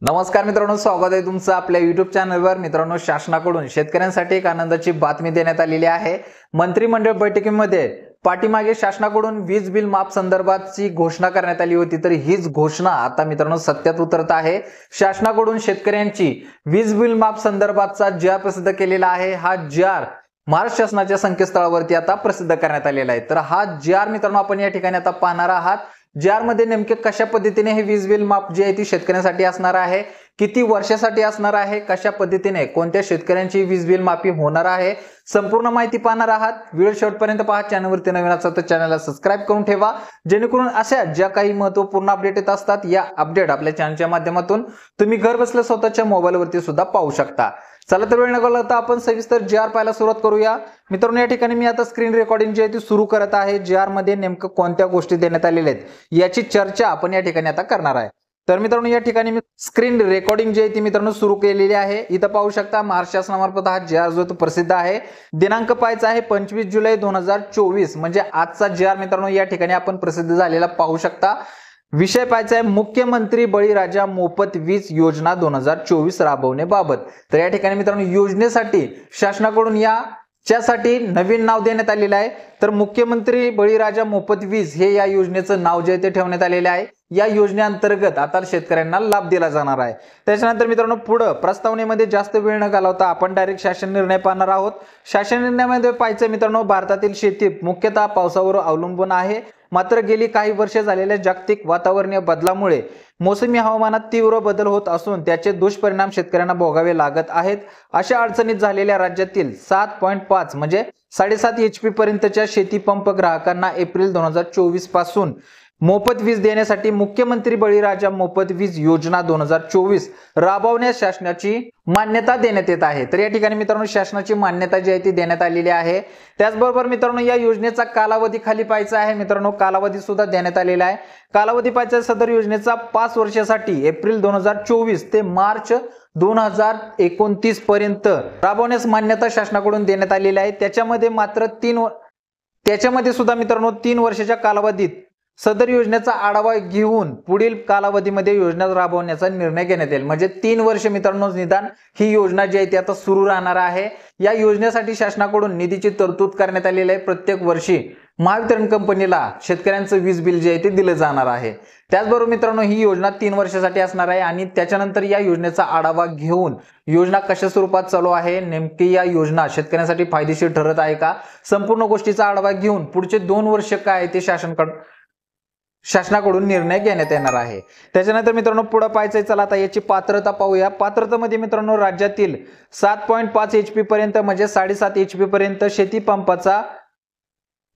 नमस्कार मित्रांनो, स्वागत आहे तुमचं आपल्या YouTube चॅनलवर। मित्रांनो, शासनाकडून शेतकऱ्यांसाठी एक आनंदाची बातमी देण्यात आलेली आहे। मंत्रिमंडळ बैठकीमध्ये पाठीमागे शासनाकडून वीज बिल माफ संदर्भातची घोषणा करण्यात आली होती, तर हीच घोषणा आता मित्रांनो सत्यात उतरत आहे। शासनाकडून शेतकऱ्यांची वीज बिल माफ संदर्भातचा जी.आर प्रसिद्ध केलेला आहे। हा जी.आर महाराष्ट्र शासनाच्या संकेतस्थळावरती आता प्रसिद्ध करण्यात आलेला आहे। तर हा जी.आर मित्रांनो आपण या ठिकाणी आता पाहणार आहात। जी.आर मध्ये नेमके कशा पद्धतीने हे वीज बिल माफ जे आहे ती शेतकऱ्यांसाठी असणार आहे, किती वर्षासाठी असणार आहे, कशा पद्धतीने कोणत्या शेतकऱ्यांची वीज बिल माफी होणार आहे, संपूर्ण माहिती पाहणार आहात। व्हिडिओ शेवटपर्यंत पहा। चॅनलवरती नवीन असाल तर चॅनलला सबस्क्राइब करून ठेवा, जेणेकरून अशा ज्या काही महत्त्वपूर्ण अपडेट येत असतात या अपडेट आपल्या चॅनलच्या माध्यमातून तुम्ही घर बसल्या स्वतःच्या मोबाईलवरती सुद्धा पाहू शकता। चला तर वेळ न घालवता आपण सविस्तर जी.आर पाहायला सुरुवात करूया। मित्रांनो, या ठिकाणी मी आता स्क्रीन रेकॉर्डिंग जी आहे ती सुरू करत आहे। जी.आर मध्ये नेमकं कोणत्या गोष्टी देण्यात आलेल्या आहेत याची चर्चा आपण या ठिकाणी आता करणार आहे। तर मित्रांनो, या ठिकाणी मी स्क्रीन रेकॉर्डिंग जी आहे ती मित्रांनो सुरू केलेली आहे। इथं पाहू शकता महाराष्ट्र शासनामार्फत हा जी.आर जो तो प्रसिद्ध आहे। दिनांक पाहायचा आहे 25 जुलै 2024, म्हणजे आजचा जी.आर मित्रांनो या ठिकाणी आपण प्रसिद्ध झालेला पाहू शकता। विषय पाहायचा आहे मुख्यमंत्री बळीराजा मोफत वीज योजना 2024 राबवण्याबाबत। तर या ठिकाणी मित्रांनो योजनेसाठी शासनाकडून याच्यासाठी नवीन नाव देण्यात आलेलं आहे। तर मुख्यमंत्री बळीराजा मोफत वीज हे या योजनेचं नाव जे ते ठेवण्यात आलेले आहे। या योजनेअंतर्गत आता शेतकऱ्यांना लाभ दिला जाणार आहे। त्याच्यानंतर मित्रांनो पुढे प्रस्तावनेमध्ये जास्त वेळ न घालवता आपण डायरेक्ट शासन निर्णय पाहणार आहोत। शासन निर्णयामध्ये पाहायचं मित्रांनो, भारतातील शेती मुख्यतः पावसावर अवलंबून आहे, मात्र गेली काही वर्षे झालेल्या जागतिक वातावरणीय बदलामुळे मोसमी हवामानात तीव्र बदल होत असून त्याचे दुष्परिणाम शेतकऱ्यांना भोगावे लागत आहेत। अशा अडचणीत झालेल्या राज्यातील 7.5 म्हणजे 7.5 HP पर्यंतच्या शेती पंप ग्राहकांना एप्रिल 2024 पासून मोफत वीज देण्यासाठी मुख्यमंत्री बळीराजा मोफत वीज योजना 2024 राबवण्यास शासनाची मान्यता देण्यात येत आहे। तर या ठिकाणी मित्रांनो शासनाची मान्यता जी आहे ती देण्यात आलेली आहे। त्याचबरोबर मित्रांनो या योजनेचा कालावधी खाली पाहायचा आहे। मित्रांनो कालावधी सुद्धा देण्यात आलेला आहे। कालावधी पाहायचा सदर योजनेचा 5 वर्षासाठी एप्रिल 2024 ते मार्च 2029 पर्यंत राबवण्यास मान्यता शासनाकडून देण्यात आलेली आहे। त्याच्यामध्ये सुद्धा मित्रांनो 3 वर्षाच्या कालावधीत सदर योजनेचा आढावा घेऊन पुढील कालावधीमध्ये योजना राबवण्याचा निर्णय घेण्यात येईल। म्हणजे 3 वर्ष मित्रांनो निदान ही योजना जी आहे ती आता सुरू राहणार आहे। या योजनेसाठी शासनाकडून निधीची तरतूद करण्यात आलेली आहे। प्रत्येक वर्षी महावितरण कंपनीला शेतकऱ्यांचं वीज बिल जे आहे ते दिलं जाणार आहे। त्याचबरोबर मित्रांनो ही योजना 3 वर्षासाठी असणार आहे आणि त्याच्यानंतर या योजनेचा आढावा घेऊन योजना कशा स्वरूपात चालू आहे, नेमकी या योजना शेतकऱ्यांसाठी फायदेशीर ठरत आहे का, संपूर्ण गोष्टीचा आढावा घेऊन पुढचे 2 वर्ष काय ते शासनाकडून निर्णय घेण्यात येणार आहे। त्याच्यानंतर मित्रांनो पुढे पाहायचंय, चला आता याची पात्रता पाहूया। पात्रतेमध्ये मित्रांनो राज्यातील 7.5 HP पर्यंत म्हणजे 7.5 HP पर्यंत शेती पंपाचा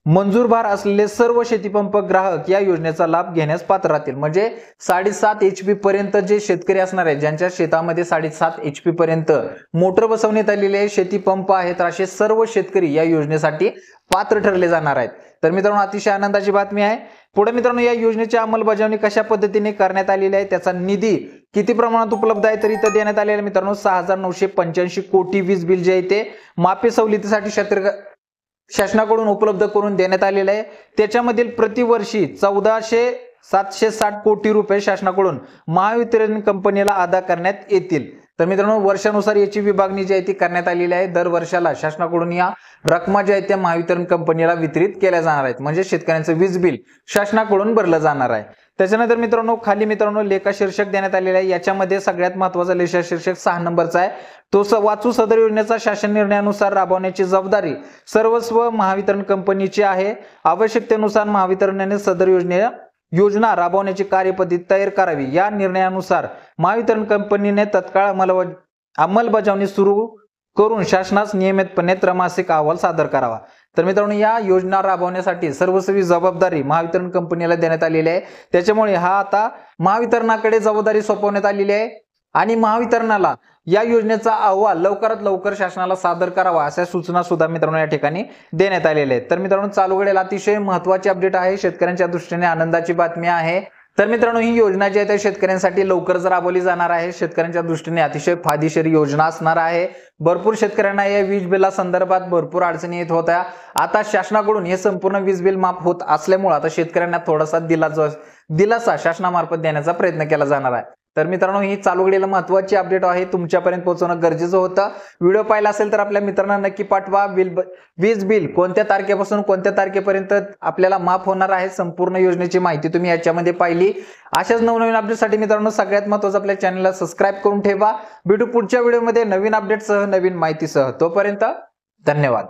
मंजूर भार असलेले सर्व शेतीपंप ग्राहक या योजनेचा लाभ घेण्यास पात्र राहतील। म्हणजे 7.5 HP पर्यंत जे शेतकरी असणार आहे, ज्यांच्या शेतामध्ये 7.5 HP पर्यंत मोटर बसवण्यात आलेले आहे, शेतीपंप आहेत, असे सर्व शेतकरी या योजनेसाठी पात्र ठरले जाणार आहेत। तर मित्रांनो अतिशय आनंदाची बातमी आहे। पुढे मित्रांनो या योजनेची अंमलबजावणी कशा पद्धतीने करण्यात आलेली आहे, त्याचा निधी किती प्रमाणात उपलब्ध आहे, तर इथं देण्यात आलेला मित्रांनो 6,985 कोटी वीज बिल जे आहे ते माफी सवलतीसाठी शासनाकडून उपलब्ध करून देण्यात आलेले आहे। त्याच्यामधील प्रतिवर्षी 14,760 कोटी रुपये शासनाकडून महावितरण कंपनीला अदा करण्यात येतील। तर मित्रांनो वर्षानुसार याची विभागणी जी आहे ती करण्यात आलेली आहे। दर वर्षाला शासनाकडून या रकमा ज्या आहेत त्या महावितरण कंपनीला वितरित केल्या जाणार आहेत, म्हणजे शेतकऱ्यांचं वीज बिल शासनाकडून भरलं जाणार आहे। त्याच्यानंतर मित्रांनो खाली मित्रांनो लेखा शीर्षक देण्यात आलेला आहे। याच्यामध्ये सगळ्यात महत्त्वाचा लेखा शीर्षक 6 नंबरचा आहे, तो वाचू। सदर योजनेचा शासन निर्णयानुसार राबवण्याची जबाबदारी सर्वस्व महावितरण कंपनीची आहे। आवश्यकतेनुसार महावितरणाने सदर योजना राबवण्याची कार्यपद्धती तयार करावी। या निर्णयानुसार महावितरण कंपनीने तत्काळ अंमलबजावणी सुरू करून शासनास नियमितपणे त्रैमासिक अहवाल सादर करावा। तर मित्रांनो या योजना राबवण्यासाठी सर्वस्वी जबाबदारी महावितरण कंपनीला देण्यात आलेली आहे। त्याच्यामुळे हा आता महावितरणाकडे जबाबदारी सोपवण्यात आलेली आहे आणि महावितरणाला या योजनेचा अहवाल लवकरात लवकर शासनाला सादर करावा अशा सूचना सुद्धा मित्रांनो या ठिकाणी देण्यात आलेल्या आहेत। तर मित्रांनो चालू घडेल अतिशय महत्त्वाची अपडेट आहे, शेतकऱ्यांच्या दृष्टीने आनंदाची बातमी आहे। तर मित्रांनो ही योजना जी आहे त्या शेतकऱ्यांसाठी लवकरच राबवली जाणार आहे। शेतकऱ्यांच्या दृष्टीने अतिशय फायदेशीर योजना असणार आहे। भरपूर शेतकऱ्यांना या वीज बिला संदर्भात भरपूर अडचणी येत होत्या। आता शासनाकडून हे संपूर्ण वीज बिल माफ होत असल्यामुळे आता शेतकऱ्यांना थोडासा दिलासा शासनामार्फत देण्याचा प्रयत्न केला जाणार आहे। तर मित्रांनो, ही चालू घडीला महत्त्वाची अपडेट आहे, तुमच्यापर्यंत पोहोचवणं गरजेचं होतं. व्हिडिओ पाहिला असेल तर आपल्या मित्रांना नक्की पाठवा. वीज बिल कोणत्या तारखेपासून कोणत्या तारखेपर्यंत आपल्याला माफ होणार आहे, संपूर्ण योजनेची माहिती तुम्ही याच्यामध्ये पाहिली. अशाच नवनवीन अपडेटसाठी मित्रांनो, सगळ्यात महत्त्वाचं आपल्या चॅनलला सबस्क्राईब करून ठेवा. भेटू पुढच्या व्हिडिओमध्ये नवीन अपडेटसह, नवीन माहितीसह. तोपर्यंत धन्यवाद.